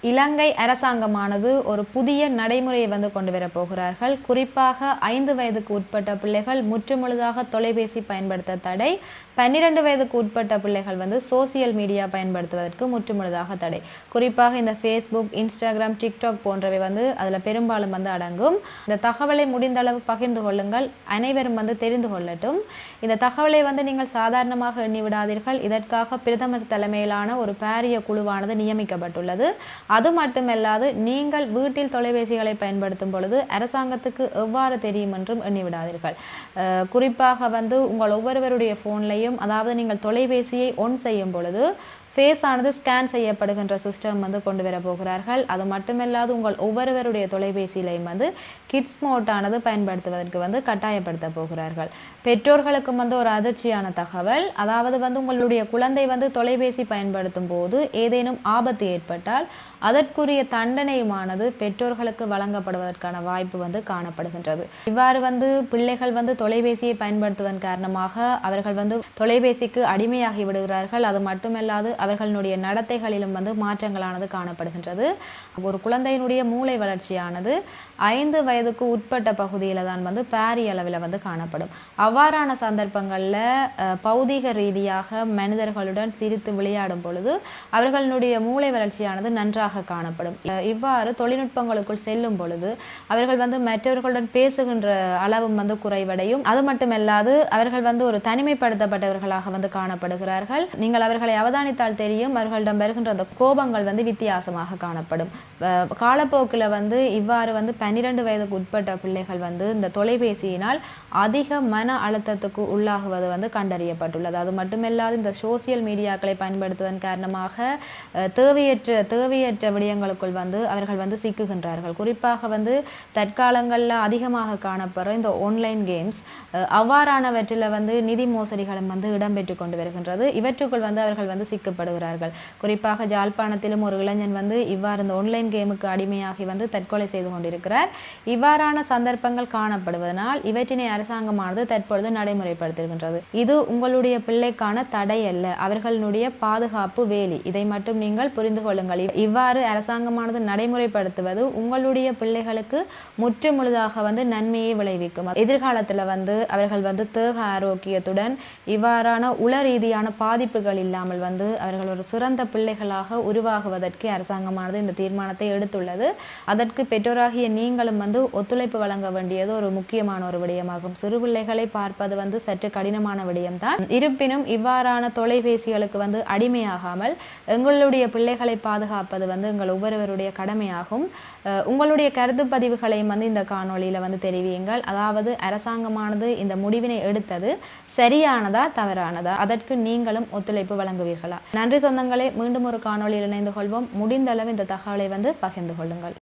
இலங்கை அரசாங்கமானது ஒரு புதிய நடைமுறையை கொண்டு வரப் போகிறார்கள். குறிப்பாக 5 வயதுக்கு உட்பட்ட பிள்ளைகள் முற்றுமுழுதாக தொலைபேசி பயன்படுத்த தடை, 12 வயதுக்கு உட்பட்ட பிள்ளைகள் சோசியல் மீடியா பயன்படுத்துவதற்கு முற்றுமுழுதாக தடை. குறிப்பாக இந்த ஃபேஸ்புக், இன்ஸ்டாகிராம், டிக்டாக் போன்றவை அதில் பெரும்பாலும் அடங்கும். இந்த தகவலை முடிந்த அளவு பகிர்ந்து கொள்ளுங்கள், அனைவரும் தெரிந்து கொள்ளட்டும். இந்த தகவலை நீங்கள் சாதாரணமாக எண்ணி விடாதீர்கள். இதற்காக பிரதமர் தலைமையிலான ஒரு பாரிய குழுவானது நியமிக்கப்பட்டுள்ளது. அது மட்டுமல்லாது நீங்கள் வீட்டில் தொலைபேசிகளை பயன்படுத்தும் பொழுது அரசாங்கத்துக்கு எவ்வாறு தெரியும் என்றும் எண்ணிவிடாதீர்கள். குறிப்பாக உங்கள் ஒவ்வொருவருடைய போன்லையும், அதாவது நீங்கள் தொலைபேசியை ஒன் செய்யும் பொழுது ஃபேஸ் ஆனது ஸ்கேன் செய்யப்படுகின்ற சிஸ்டம் கொண்டு வர போகிறார்கள். அது மட்டுமல்லாது உங்கள் ஒவ்வொருவருடைய தொலைபேசியிலையும் கிட்ஸ் மோட் ஆனது பயன்படுத்துவதற்கு கட்டாயப்படுத்த போகிறார்கள். பெற்றோர்களுக்கும் ஒரு அதிர்ச்சியான தகவல். அதாவது உங்களுடைய குழந்தை தொலைபேசி பயன்படுத்தும் போது ஏதேனும் ஆபத்து ஏற்பட்டால் அதற்குரிய தண்டனையுமானது பெற்றோர்களுக்கு வழங்கப்படுவதற்கான வாய்ப்பு காணப்படுகின்றது. இவ்வாறு பிள்ளைகள் தொலைபேசியை பயன்படுத்துவதன் காரணமாக அவர்கள் தொலைபேசிக்கு அடிமையாகி விடுகிறார்கள். அது மட்டுமல்லாது அவர்களுடைய நடத்தைகளிலும் மாற்றங்களானது காணப்படுகின்றது. ஒரு குழந்தையினுடைய மூளை வளர்ச்சியானது 5 வயதுக்கு உட்பட்ட பகுதியில் தான் பாரிய அளவில் காணப்படும். அவ்வாறான சந்தர்ப்பங்களில் பௌதீக ரீதியாக மனிதர்களுடன் சிரித்து விளையாடும் பொழுது அவர்களுடைய மூளை வளர்ச்சியானது நன்றாக காணப்படும். இவ்வாறு தொழில்நுட்பங்களுக்குள் செல்லும் பொழுது அவர்கள் மற்றவர்களுடன் பேசுகின்ற அளவும் குறைவடையும். அது மட்டுமல்லாது அவர்கள் ஒரு தனிமைப்படுத்தப்பட்டவர்களாக காணப்படுகிறார்கள். நீங்கள் அவர்களை அவதானித்தால் தெரியும், அவர்களிடம் வருகின்ற அந்த கோபங்கள் வித்தியாசமாக காணப்படும். காலப்போக்கில் இவ்வாறு 12 வயதுக்கு உட்பட்ட பிள்ளைகள் இந்த தொலைபேசியினால் அதிக மன அழுத்தத்துக்கு உள்ளாகுவது கண்டறியப்பட்டுள்ளது. அது மட்டுமல்லாது இந்த சோசியல் மீடியாக்களை பயன்படுத்துவதன் காரணமாக தேவையற்ற விடயங்களுக்குள் அவர்கள் சிக்குகின்றார்கள். குறிப்பாக தற்காலங்களில் அதிகமாக காணப்படுற இந்த ஆன்லைன் கேம்ஸ், அவ்வாறானவற்றில் நிதி மோசடிகளும் இடம்பெற்று கொண்டு வருகின்றது. இவற்றுக்குள் அவர்கள் சிக்கப்படுகிறார்கள். குறிப்பாக ஜாழ்ப்பாணத்திலும் ஒரு இளைஞன் இவ்வாறு இந்த ஆன்லைன் கேமுக்கு அடிமையாகி தற்கொலை செய்து கொண்டிருக்கிறார். இவ்வாறான சந்தர்ப்பங்கள் காணப்படுவதனால் இவற்றினை அரசாங்கமானது தற்பொழுது நடைமுறைப்படுத்துகின்றது. இது உங்களுடைய பிள்ளைக்கான தடை அல்ல, அவர்களுடைய பாதுகாப்பு வேலி. இதை மட்டும் நீங்கள் புரிந்து கொள்ளுங்கள். இவ்வாறு அரசாங்கமானது நடைமுறைப்படுத்துவது உங்களுடைய பிள்ளைகளுக்கு முற்று முழுதாக நன்மையை விளைவிக்கும். எதிர்காலத்தில் அவர்கள் தேக ஆரோக்கியத்துடன் இவ்வாறான உள ரீதியான பாதிப்புகள் இல்லாமல் அவர்கள் ஒரு சிறந்த பிள்ளைகளாக உருவாகுவதற்கு அரசாங்கமானது இந்த தீர்மானத்தை எடுத்துள்ளது. அதற்கு பெற்றோராகிய நீங்களும் ஒத்துழைப்பு வழங்க வேண்டியது ஒரு முக்கியமான ஒரு விடயமாகும். சிறு பிள்ளைகளை பார்ப்பது சற்று கடினமான விடயம்தான். இருப்பினும் இவ்வாறான தொலைபேசிகளுக்கு அடிமையாகாமல் எங்களுடைய பிள்ளைகளை பாதுகாப்பது எங்கள் ஒவ்வொருவருடைய கடமையாகும். உங்களுடைய கருத்து பதிவுகளையும் இந்த காணொளியில் தெரிவியுங்கள். அதாவது அரசாங்கமானது இந்த முடிவினை எடுத்தது சரியானதா தவறானதா, அதற்கு நீங்களும் ஒத்துழைப்பு வழங்குவீர்களா? நன்றி சொந்தங்களே, மீண்டும் ஒரு காணொளியில் இணைந்து கொள்வோம். முடிந்த அளவு இந்த தகவலை பகிர்ந்து கொள்ளுங்கள்.